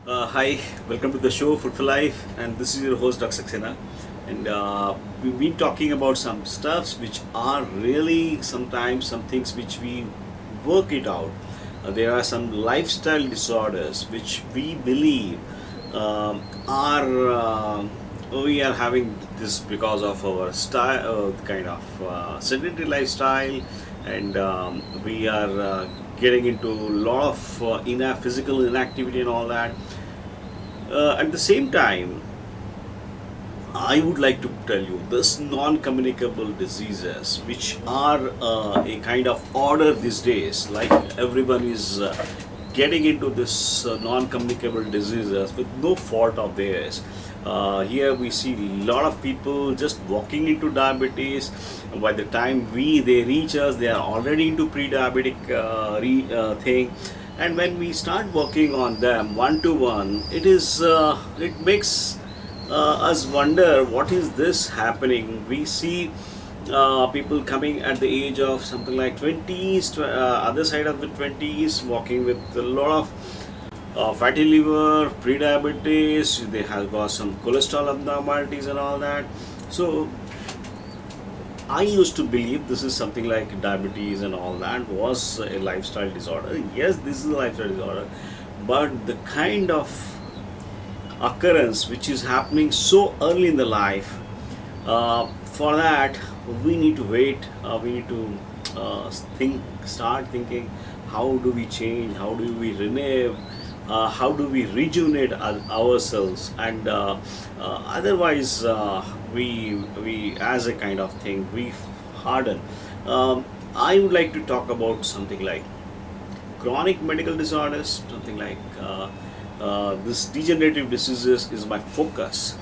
Hi, welcome to the show Food for Life, and this is your host Dr. Saxena. And we've been talking about some stuffs which are really sometimes some things which we work it out. There are some lifestyle disorders which we believe are we are having this because of our style, kind of sedentary lifestyle, and we are getting into a lot of physical inactivity and all that. At the same time, I would like to tell you this non-communicable diseases, which are a kind of order these days, like everyone is getting into this non-communicable diseases with no fault of theirs. Here we see a lot of people just walking into diabetes. By the time they reach us, they are already into pre-diabetic thing. And when we start working on them one to one, it makes us wonder what is this happening. We see people coming at the age of something like 20s, other side of the 20s, walking with a lot of fatty liver, pre-diabetes. They have got some cholesterol abnormalities and all that. So I used to believe this is something like diabetes and all that was a lifestyle disorder. Yes, this is a lifestyle disorder, but the kind of occurrence which is happening so early in the life, for that we need to wait. We need to start thinking, how do we change, how do we renew, how do we rejuvenate ourselves, and otherwise we as a kind of thing we harden. I would like to talk about something like chronic medical disorders, something like this degenerative diseases is my focus.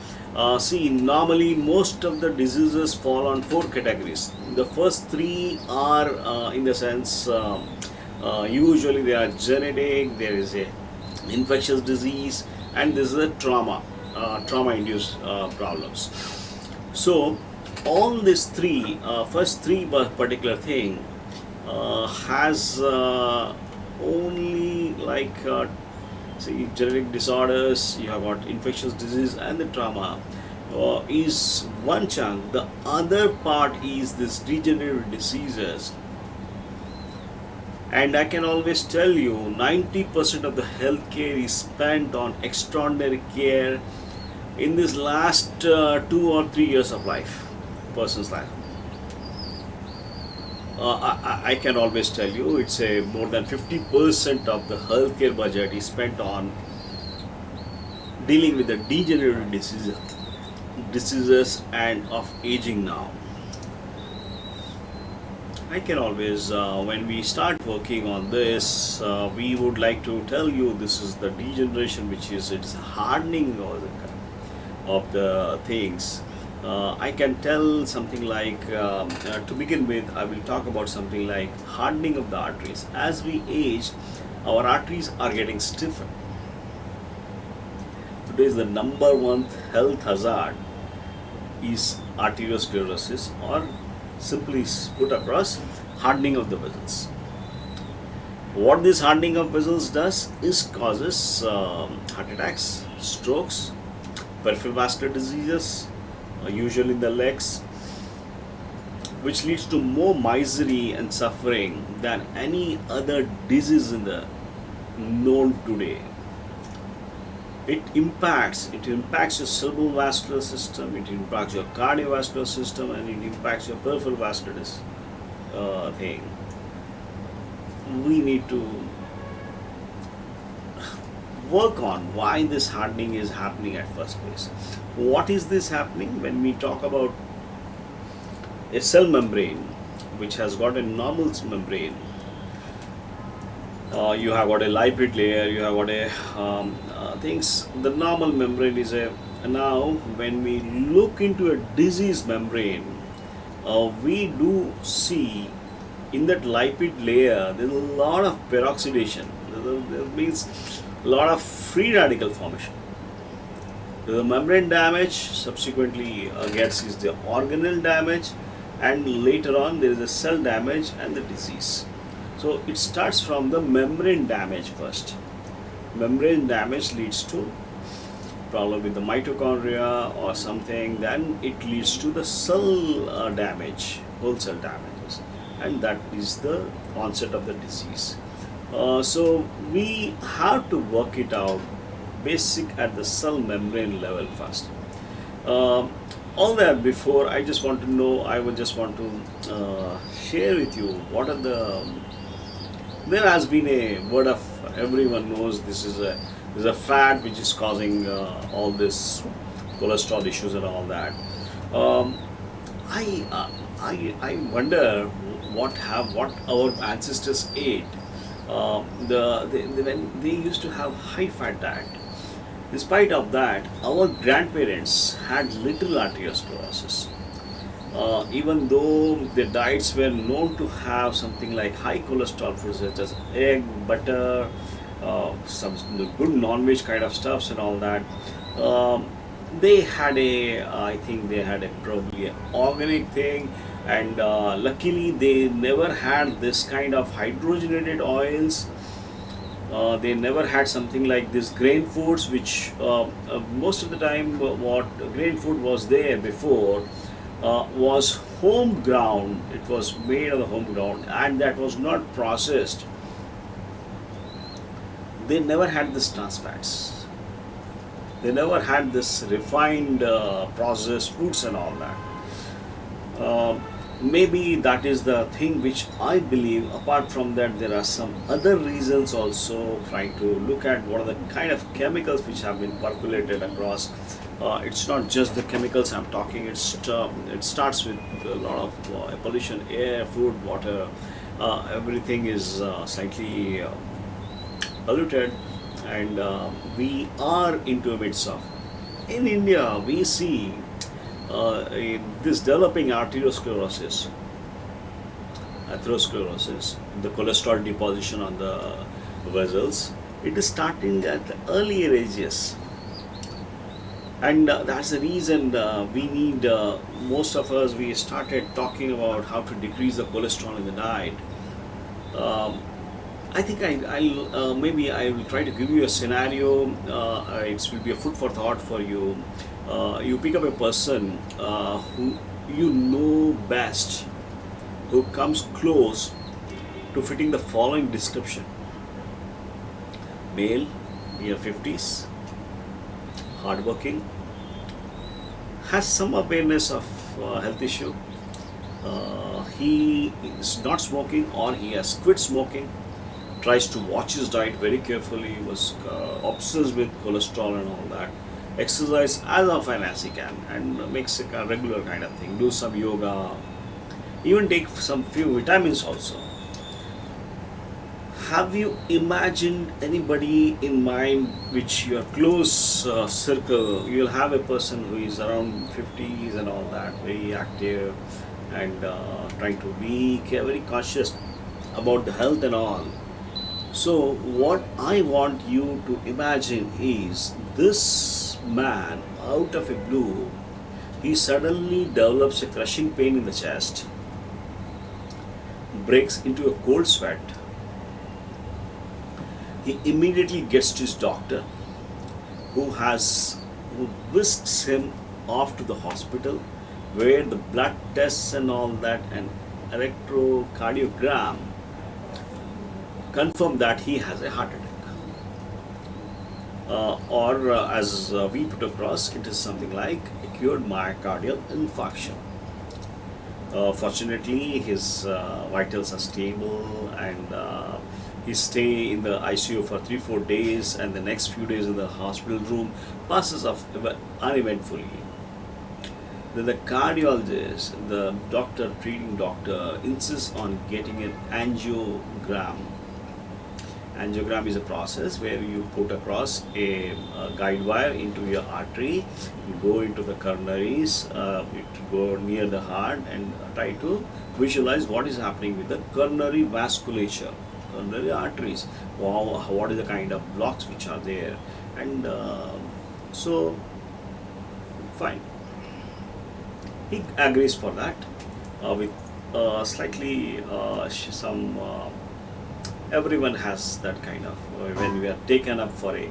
See, normally most of the diseases fall on four categories. The first three are, in the sense, usually they are genetic, there is a infectious disease, and this is a trauma-induced problems. So, all these three, first three particular thing, has only like see, genetic disorders, you have got infectious disease and the trauma is one chunk. The other part is this degenerative diseases, and I can always tell you 90% of the healthcare is spent on extraordinary care in this last 2 or 3 years of life, person's life. I can always tell you it's a more than 50% of the healthcare budget is spent on dealing with the degenerative diseases and of aging now. I can always, when we start working on this, we would like to tell you this is the degeneration, which is it's hardening of the things. I can tell something like, to begin with, I will talk about something like hardening of the arteries. As we age, our arteries are getting stiffer. Today is the number one health hazard is arteriosclerosis, or simply put across, hardening of the vessels. What this hardening of vessels does is causes heart attacks, strokes, peripheral vascular diseases, usually in the legs, which leads to more misery and suffering than any other disease in the known today. It impacts your cerebral vascular system, it impacts your cardiovascular system, and it impacts your peripheral vascular thing. We need to work on why this hardening is happening at first place. What is this happening? When we talk about a cell membrane which has got a normal membrane, you have got a lipid layer, you have got a things. The normal membrane is a, now when we look into a disease membrane, we do see in that lipid layer there is a lot of peroxidation. That means a lot of free radical formation. The membrane damage subsequently gets is the organelle damage, and later on there is a cell damage and the disease. So it starts from the membrane damage first. membrane damage leads to problem with the mitochondria or something, then it leads to the cell damage, whole cell damages, and that is the onset of the disease. So we have to work it out basic at the cell membrane level first. Uh, all that before, I just want to know, I would just want to share with you what are the, there has been a word of, everyone knows this is a fat which is causing all this cholesterol issues and all that. Um, I wonder what our ancestors ate. When they used to have high fat diet. Despite of that, our grandparents had little arteriosclerosis. Even though their diets were known to have something like high cholesterol foods such as egg, butter, some good non-veg kind of stuffs and all that, um, they had a, I think they had a probably an organic thing, and luckily they never had this kind of hydrogenated oils. They never had something like this grain foods, which most of the time what grain food was there before was home ground. It was made on the home ground, and that was not processed. They never had this trans fats. They never had this refined processed foods and all that. Maybe that is the thing which I believe. Apart from that, there are some other reasons also, trying to look at what are the kind of chemicals which have been percolated across. It's not just the chemicals I'm talking. It starts with a lot of pollution, air, food, water. Everything is slightly polluted, and we are into a midst of. In India, we see this developing atherosclerosis, the cholesterol deposition on the vessels. It is starting at earlier ages, and that's the reason we need. Most of us, we started talking about how to decrease the cholesterol in the diet. Um, I think I'll maybe I will try to give you a scenario. It will be a food for thought for you. You pick up a person who you know best, who comes close to fitting the following description: male, near 50s, hardworking, has some awareness of health issue. He is not smoking, or he has quit smoking, tries to watch his diet very carefully, was obsessed with cholesterol and all that, exercise as often as he can, and makes a regular kind of thing, do some yoga, even take some few vitamins also. Have you imagined anybody in mind which your close circle? You'll have a person who is around 50s and all that, very active, and trying to be very cautious about the health and all. So, what I want you to imagine is this man, out of a blue, he suddenly develops a crushing pain in the chest, breaks into a cold sweat. He immediately gets to his doctor, who whisks him off to the hospital, where the blood tests and all that and electrocardiogram confirm that he has a heart attack. Or as we put across, it is something like acute myocardial infarction. Fortunately, his vitals are stable, and he stay in the ICU for 3-4 days, and the next few days in the hospital room passes off uneventfully. Then the cardiologist, the doctor, treating doctor, insists on getting an angiogram. Angiogram is a process where you put across a guide wire into your artery, you go into the coronaries, go near the heart, and try to visualize what is happening with the coronary vasculature, coronary arteries. Wow, what is the kind of blocks which are there, and so fine. He agrees for that with slightly some Everyone has that kind of, when we are taken up for a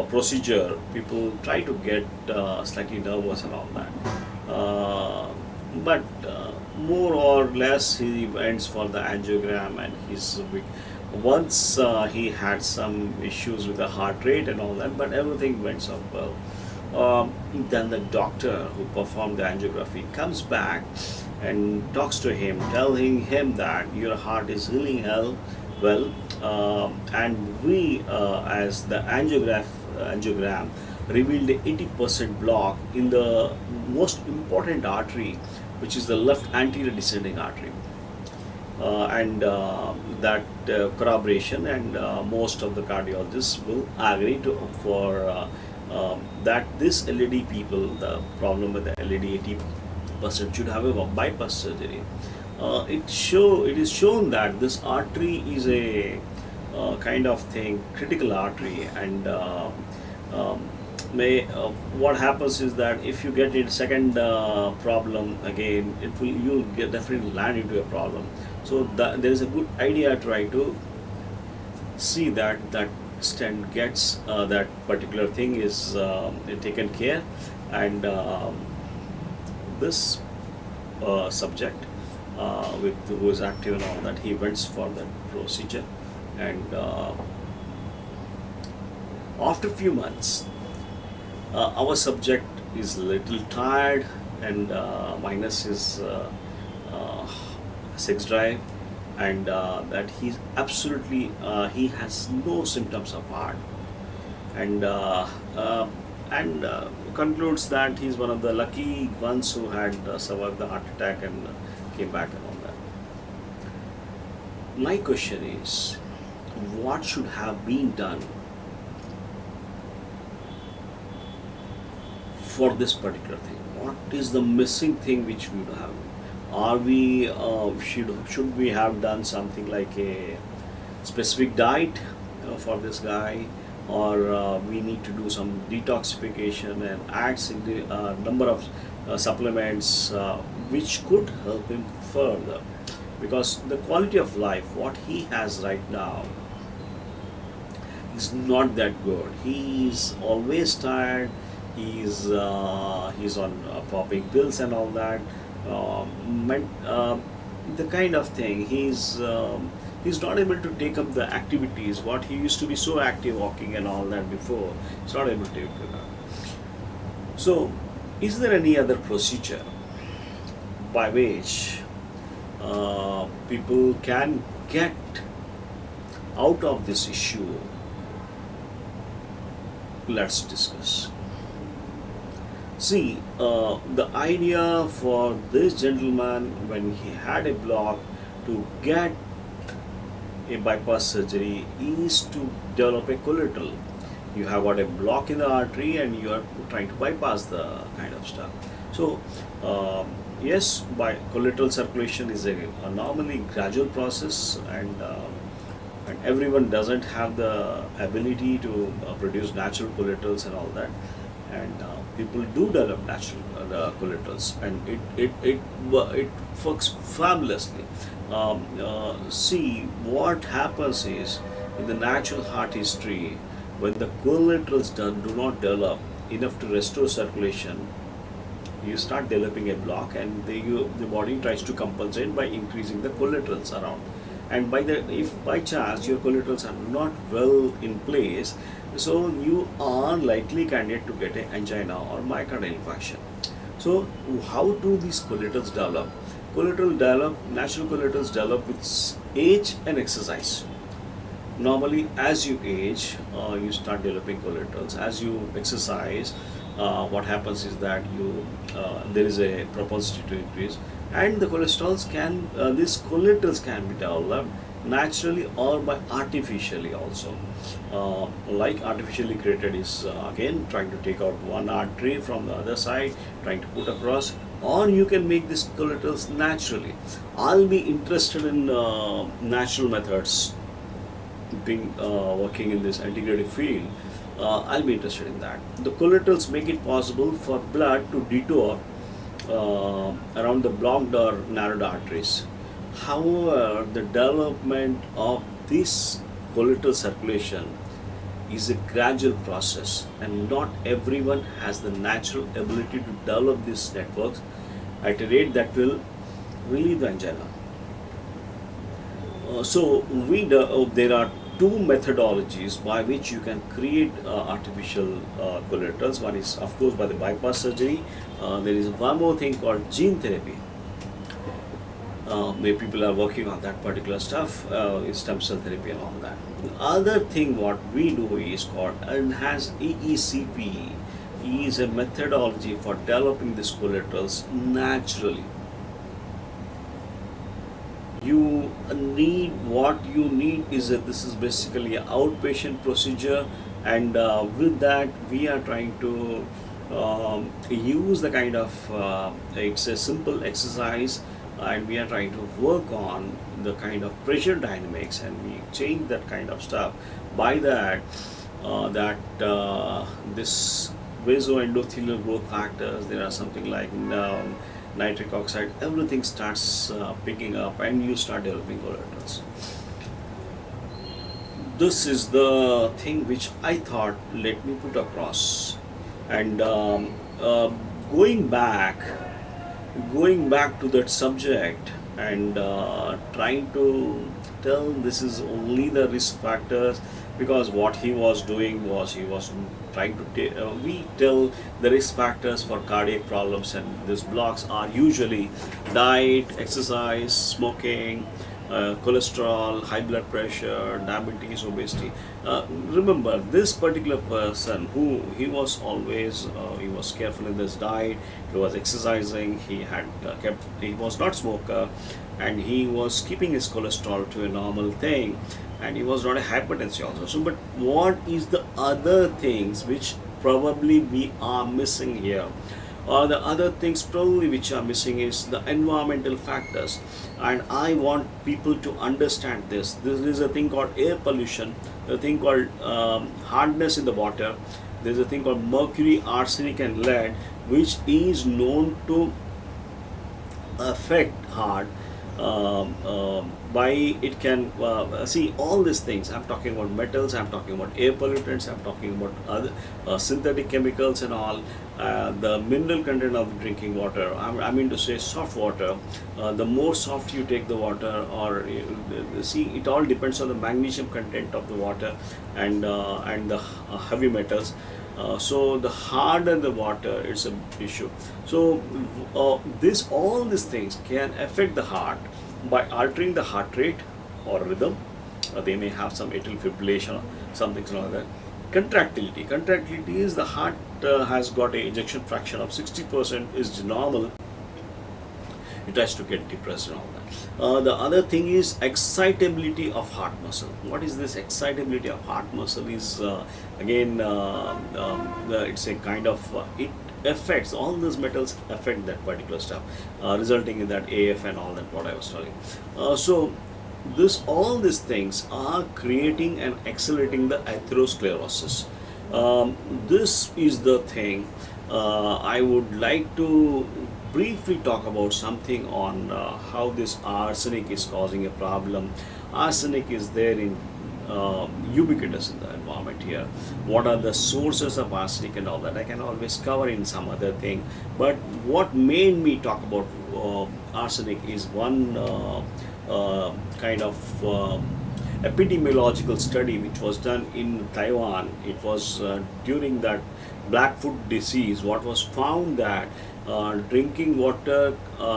procedure, people try to get slightly nervous and all that. But more or less he went for the angiogram, and once he had some issues with the heart rate and all that, but everything went so well. Then the doctor who performed the angiography comes back and talks to him, telling him that your heart is healing well, and we, as the angiogram revealed a 80% block in the most important artery, which is the left anterior descending artery. And that corroboration, and most of the cardiologists will agree for that this LED people, the problem with the LED 80% should have a bypass surgery. It is shown that this artery is a kind of thing, critical artery, and um, what happens is that if you get a second problem again, you'll definitely land into a problem. So there is a good idea trying to see that stent gets that particular thing is taken care. And this subject with who is active and all that, he went for that procedure, and after a few months, our subject is little tired, and minus his sex drive, and that he's absolutely he has no symptoms of heart, and concludes that he's one of the lucky ones who had survived the heart attack and came back and all that. My question is, what should have been done for this particular thing? What is the missing thing which we have? Are we should we have done something like a specific diet for this guy, or we need to do some detoxification and add number of supplements which could help him further? Because the quality of life what he has right now is not that good. He is always tired. He's on popping pills and all that. The kind of thing he's not able to take up the activities what he used to be so active walking and all that before. He's not able to take it up. So, is there any other procedure by which people can get out of this issue? Let's discuss. See, the idea for this gentleman when he had a block to get a bypass surgery is to develop a collateral. You have got a block in the artery and you are trying to bypass the kind of stuff. So, yes, by collateral circulation is a normally gradual process, and everyone doesn't have the ability to produce natural collaterals and all that. And people do develop natural collaterals, and it works fabulously. See, what happens is, in the natural heart history, when the collaterals do not develop enough to restore circulation, you start developing a block, and the body tries to compensate by increasing the collaterals around. And if by chance your collaterals are not well in place, so you are likely candidate to get an angina or myocardial infarction. So how do these collaterals develop? Natural collaterals develop with age and exercise. Normally, as you age, you start developing collaterals. As you exercise, what happens is that there is a propensity to increase, and the these collaterals can be developed naturally or by artificially also. Like artificially created is again trying to take out one artery from the other side, trying to put across, or you can make these collaterals naturally. I'll be interested in natural methods, working in this integrative field. I'll be interested in that. The collaterals make it possible for blood to detour around the blocked or narrowed arteries. However, the development of this collateral circulation is a gradual process, and not everyone has the natural ability to develop these networks at a rate that will relieve the angina. There are two methodologies by which you can create artificial collaterals. One is, of course, by the bypass surgery. There is one more thing called gene therapy. Many people are working on that particular stuff, stem cell therapy and all that. The other thing what we do is called enhanced EECP, is a methodology for developing these collaterals naturally. What you need is that this is basically an outpatient procedure, and with that we are trying to use the kind of it's a simple exercise, and we are trying to work on the kind of pressure dynamics, and we change that kind of stuff. By that this vasoendothelial growth factors, there are something like nitric oxide, everything starts picking up, and you start developing collaterals. This is the thing which I thought let me put across. And going back to that subject, and trying to tell this is only the risk factors, because what he was doing was he was trying to we tell the risk factors for cardiac problems, and these blocks are usually diet, exercise, smoking, cholesterol, high blood pressure, diabetes, obesity. Remember, this particular person who he was always he was careful in this diet, he was exercising, he was not smoker, and he was keeping his cholesterol to a normal thing, and he was not a hypertensive also. So, but what is the other things which probably we are missing here? Or the other things probably which are missing is the environmental factors, and I want people to understand this. There is a thing called air pollution, a thing called hardness in the water. There is a thing called mercury, arsenic, and lead, which is known to affect heart. By it can see all these things. I'm talking about metals, I'm talking about air pollutants, I'm talking about other synthetic chemicals and all. The mineral content of drinking water, I mean to say soft water. The more soft you take the water, or see, it all depends on the magnesium content of the water, and the heavy metals. So the harder the water, it's an issue. So all these things can affect the heart by altering the heart rate or rhythm. They may have some atrial fibrillation or something like that. Contractility is the heart has got a ejection fraction of 60% is normal. It tries to get depressed and all that. The other thing is excitability of heart muscle. What is this excitability of heart muscle? Is again it's a kind of it affects all these metals, affect that particular stuff, resulting in that AF and all that what I was telling. So all these things are creating and accelerating the atherosclerosis. This is the thing. I would like to briefly talk about something on how this arsenic is causing a problem. Arsenic is there in ubiquitous in the environment here. What are the sources of arsenic and all that I can always cover in some other thing. But what made me talk about arsenic is one kind of epidemiological study which was done in Taiwan. It was during that Blackfoot disease. What was found that drinking water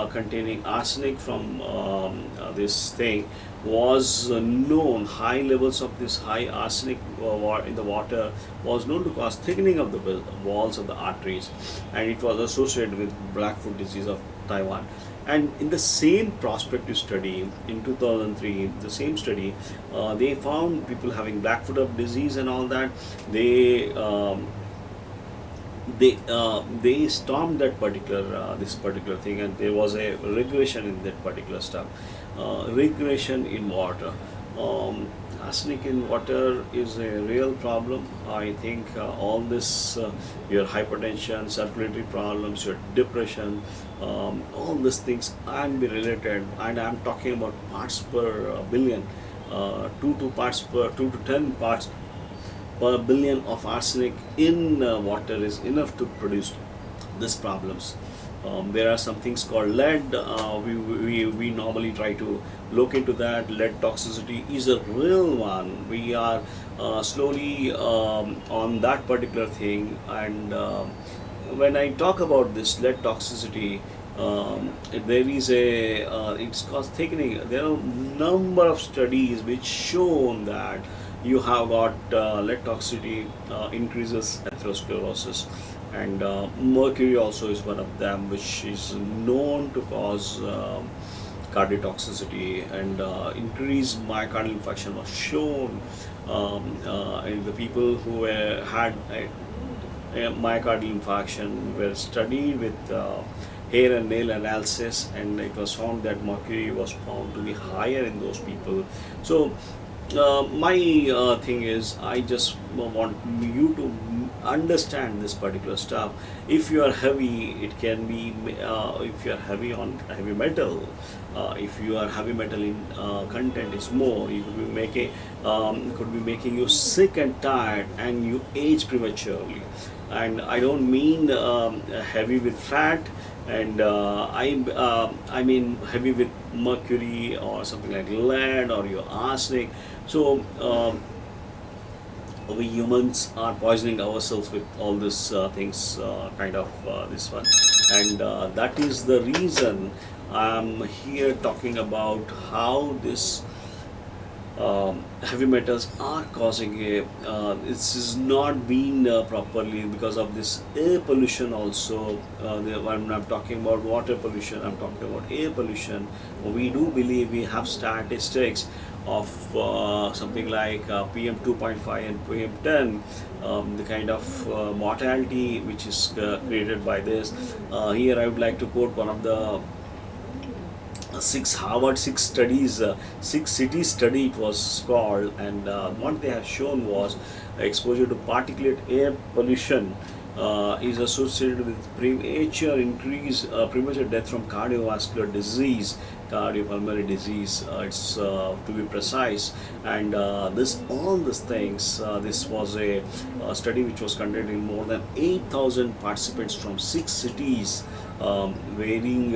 containing arsenic from this thing was known, high levels of this high arsenic in the water was known to cause thickening of the walls of the arteries, and it was associated with Blackfoot disease of Taiwan. And in the same prospective study in 2003, the same study, they found people having Blackfoot disease and all that. They stormed that particular this particular thing, and there was a regression in that particular stuff. Regression in water. Arsenic in water is a real problem. I think all this, your hypertension, circulatory problems, your depression, all these things can be related, and I'm talking about parts per billion. 2 to 10 parts per billion of arsenic in water is enough to produce these problems. There are some things called lead. We normally try to look into that. Lead toxicity is a real one. We are slowly on that particular thing. And when I talk about this lead toxicity, there is a it's called thickening. There are number of studies which shown that you have got lead toxicity increases atherosclerosis, and mercury also is one of them, which is known to cause cardiotoxicity, and increased myocardial infarction was shown in the people who had a myocardial infarction were studied with hair and nail analysis, and it was found that mercury was found to be higher in those people. So my thing is, I just want you to understand this particular stuff. If you are heavy, it can be if you are heavy on heavy metal, if you are heavy metal in content is more, you could be making you sick and tired, and you age prematurely. And I don't mean heavy with fat, and I mean heavy with mercury or something like lead or your arsenic. So we humans are poisoning ourselves with all these things, kind of this one, and that is the reason I'm here talking about how this heavy metals are causing a this is not being properly because of this air pollution also. When I'm talking about water pollution, I'm talking about air pollution. We do believe we have statistics of something like PM 2.5 and PM 10, the kind of mortality which is created by this. Here I would like to quote one of the six studies, six cities study it was called, and what they have shown was exposure to particulate air pollution is associated with premature death from cardiovascular disease, cardiopulmonary disease, it's to be precise. And all these things, this was a study which was conducted in more than 8,000 participants from 6 cities, varying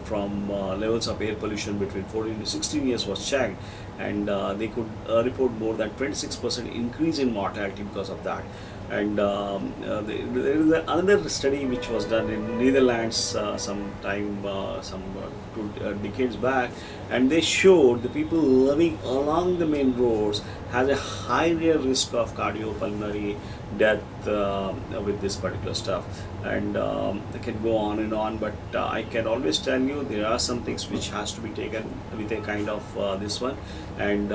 from levels of air pollution between 14 to 16 years was checked, and they could report more than 26% increase in mortality because of that. And there is another study which was done in Netherlands some 2 decades back, and they showed the people living along the main roads has a higher risk of cardiopulmonary death with this particular stuff. And I can go on and on, but I can always tell you there are some things which has to be taken with a kind of this one. And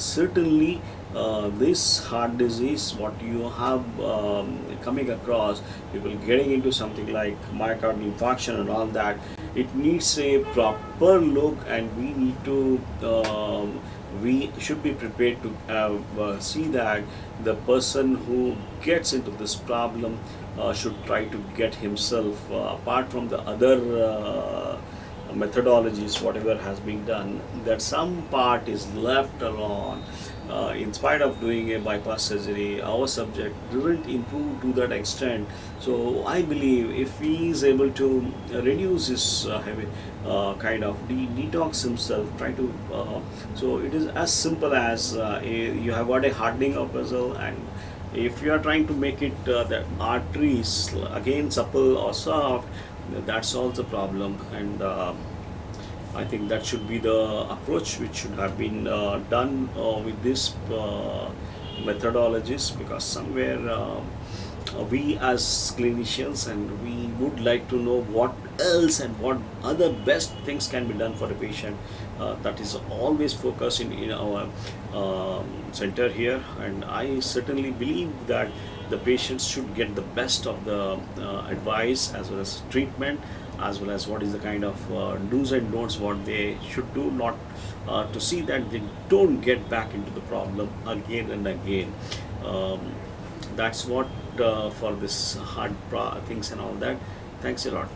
certainly this heart disease, what you have coming across, people getting into something like myocardial infarction and all that, it needs a proper look, and we need to we should be prepared to see that the person who gets into this problem should try to get himself, apart from the other methodologies, whatever has been done, that some part is left alone. In spite of doing a bypass surgery, our subject didn't improve to that extent. So I believe if he is able to reduce his heavy kind of detox himself, try to so it is as simple as you have got a hardening of vessel, and if you are trying to make it the arteries again supple or soft, that solves the problem. And I think that should be the approach which should have been done with this methodologies, because somewhere we as clinicians, and we would like to know what else and what other best things can be done for the patient. That is always focused in our center here, and I certainly believe that the patients should get the best of the advice as well as treatment, as well as what is the kind of do's and don'ts what they should do, not to see that they don't get back into the problem again and again. That's what for this hard things and all that. Thanks a lot.